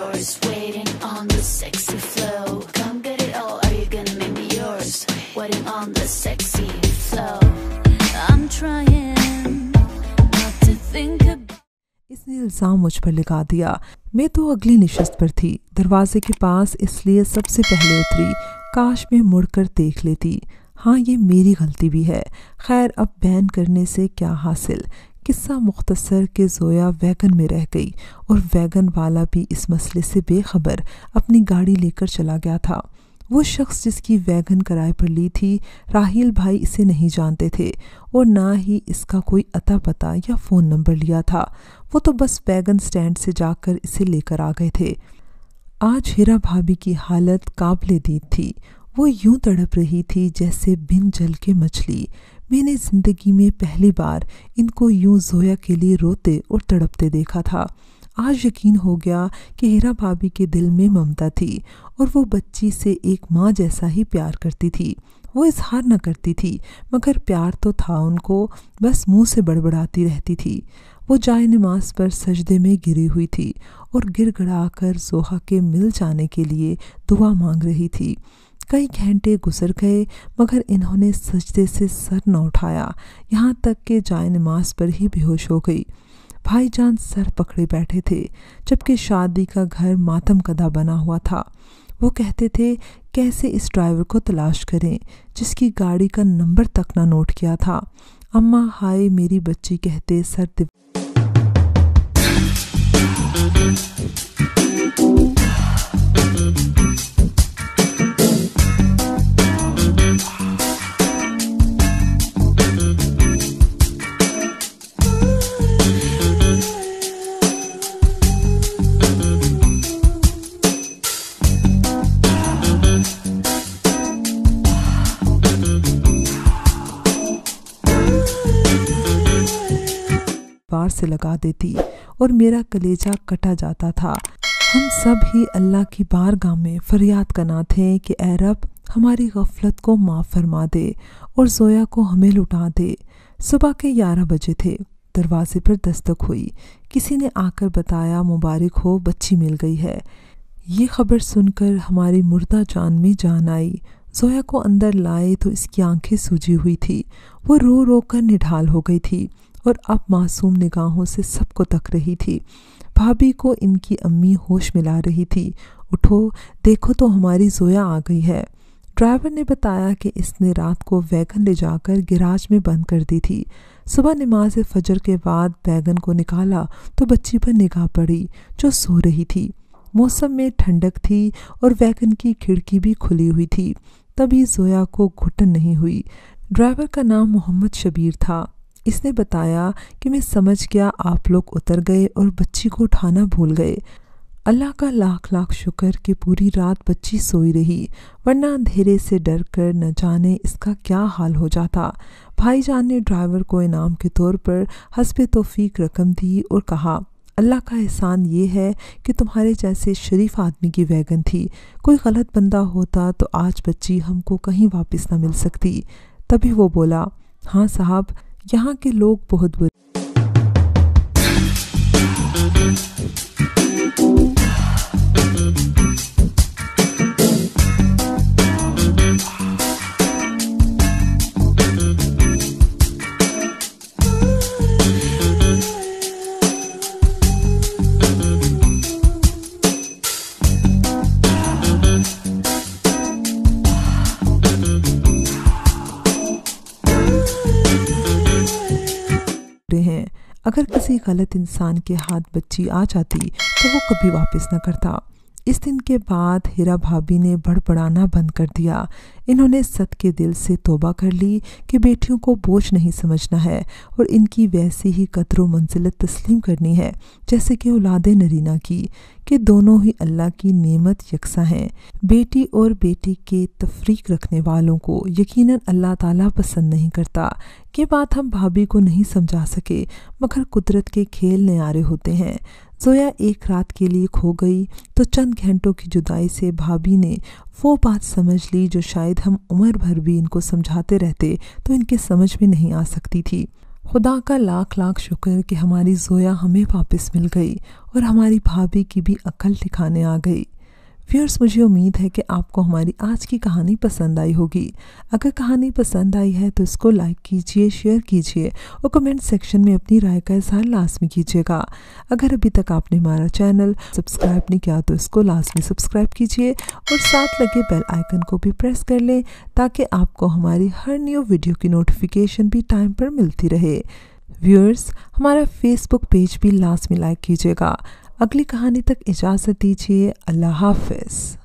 yours, waiting on the sexy flow. Come get it all, are you gonna make me yours? Waiting on the sexy flow. I'm trying not to think about. इसने इल्ज़ाम मुझ पर लगा दिया। मैं तो अगली नशिस्त पर थी, दरवाजे के पास, इसलिए सबसे पहले उतरी। काश मैं मुड़कर देख लेती। हाँ, ये मेरी गलती भी है। खैर, अब बैन करने से क्या हासिल। किस्सा मुख्तसर के ज़ोया वैगन में रह गई और वैगन वाला भी इस मसले से बेखबर अपनी गाड़ी लेकर चला गया था। वो शख्स जिसकी वैगन किराए पर ली थी, राहील भाई इसे नहीं जानते थे और ना ही इसका कोई अता पता या फ़ोन नंबर लिया था। वो तो बस वैगन स्टैंड से जाकर इसे लेकर आ गए थे। आज हिरा भाभी की हालत काबिले दीद थी। वो यूं तड़प रही थी जैसे बिन जल के मछली। मैंने ज़िंदगी में पहली बार इनको यूं ज़ोया के लिए रोते और तड़पते देखा था। आज यकीन हो गया कि हिरा भाभी के दिल में ममता थी और वो बच्ची से एक माँ जैसा ही प्यार करती थी। वो इजहार न करती थी, मगर प्यार तो था उनको, बस मुंह से बड़बड़ाती रहती थी। वो जाए नमाज पर सजदे में गिरी हुई थी और गिड़गिड़ा कर ज़ोहा के मिल जाने के लिए दुआ मांग रही थी। कई घंटे गुजर गए, मगर इन्होंने सजदे से सर न उठाया, यहाँ तक कि जाए नमाज पर ही बेहोश हो गई। भाईजान सर पकड़े बैठे थे, जबकि शादी का घर मातम कदा बना हुआ था। वो कहते थे कैसे इस ड्राइवर को तलाश करें जिसकी गाड़ी का नंबर तक ना नोट किया था। अम्मा हाय मेरी बच्ची कहते सर बार से लगा देती और मेरा कलेजा कटा जाता था। हम सब ही अल्लाह की बारगाह में फरियाद करना थे कि ऐ रब हमारी गफलत को माफ़ फरमा दे और ज़ोया को हमें लुटा दे। सुबह के 11 बजे थे। दरवाजे पर दस्तक हुई। किसी ने आकर बताया मुबारक हो, बच्ची मिल गई है। ये खबर सुनकर हमारी मुर्दा जान में जान आई। ज़ोया को अंदर लाए तो इसकी आंखें सूजी हुई थी। वो रो रो कर निढाल हो गई थी और अब मासूम निगाहों से सबको तक रही थी। भाभी को इनकी अम्मी होश मिला रही थी। उठो, देखो तो हमारी ज़ोया आ गई है। ड्राइवर ने बताया कि इसने रात को वैगन ले जाकर गैराज में बंद कर दी थी। सुबह नमाज फजर के बाद वैगन को निकाला तो बच्ची पर निगाह पड़ी जो सो रही थी। मौसम में ठंडक थी और वैगन की खिड़की भी खुली हुई थी। तभी ज़ोया को घुटन नहीं हुई। ड्राइवर का नाम मोहम्मद शबीर था। इसने बताया कि मैं समझ गया आप लोग उतर गए और बच्ची को उठाना भूल गए। अल्लाह का लाख लाख शुक्र कि पूरी रात बच्ची सोई रही, वरना अंधेरे से डर कर न जाने इसका क्या हाल हो जाता। भाईजान ने ड्राइवर को इनाम के तौर पर हस्बे तौफीक रकम दी और कहा अल्लाह का एहसान ये है कि तुम्हारे जैसे शरीफ आदमी की वैगन थी। कोई गलत बंदा होता तो आज बच्ची हमको कहीं वापस न मिल सकती। तभी वो बोला हाँ साहब, यहाँ के लोग बहुत बुरे। हैं अगर किसी गलत इंसान के हाथ बच्ची आ जाती तो वो कभी वापस न करता। इस दिन के बाद हिरा भाभी ने बड़बड़ाना बंद कर दिया। इन्होंने सद के दिल से तौबा कर ली कि बेटियों को बोझ नहीं समझना है और इनकी वैसी ही कदर व मंजिलत तस्लीम करनी है जैसे कि औलादे नरीना की, कि दोनों ही अल्लाह की नेमत यकसा हैं। बेटी और बेटी के तफरीक रखने वालों को यकीनन अल्लाह ताला पसंद नहीं करता। ये बात हम भाभी को नहीं समझा सके, मगर कुदरत के खेल न्यारे होते हैं। ज़ोया एक रात के लिए खो गई तो चंद घंटों की जुदाई से भाभी ने वो बात समझ ली जो शायद हम उम्र भर भी इनको समझाते रहते तो इनके समझ में नहीं आ सकती थी। خدا کا لاکھ لاکھ شکر کہ ہماری زویا ہمیں واپس مل گئی اور ہماری بھابھی کی بھی عقل ٹھکانے آ گئی۔ ویورز، مجھے امید ہے کہ آپ کو ہماری آج کی کہانی پسند آئی ہوگی۔ اگر کہانی پسند آئی ہے تو اس کو لائک کیجئے، شیئر کیجئے اور کمنٹ سیکشن میں اپنی رائے کا اظہار لازمی کیجئے گا۔ اگر ابھی تک آپ نے ہمارا چینل سبسکرائب نہیں کیا تو اس کو لازمی سبسکرائب کیجئے اور ساتھ لگے بیل آئیکن کو بھی پریس کر لیں تاکہ آپ کو ہماری ہر نیو ویڈیو کی نوٹیفیکیشن بھی ٹائم پر ملتی رہے۔ ویورز، ہمارا فیس بک پیج بھی لازمی لائک کیجئے گا۔ اگلی کہانی تک اجازت دیجیے۔ اللہ حافظ۔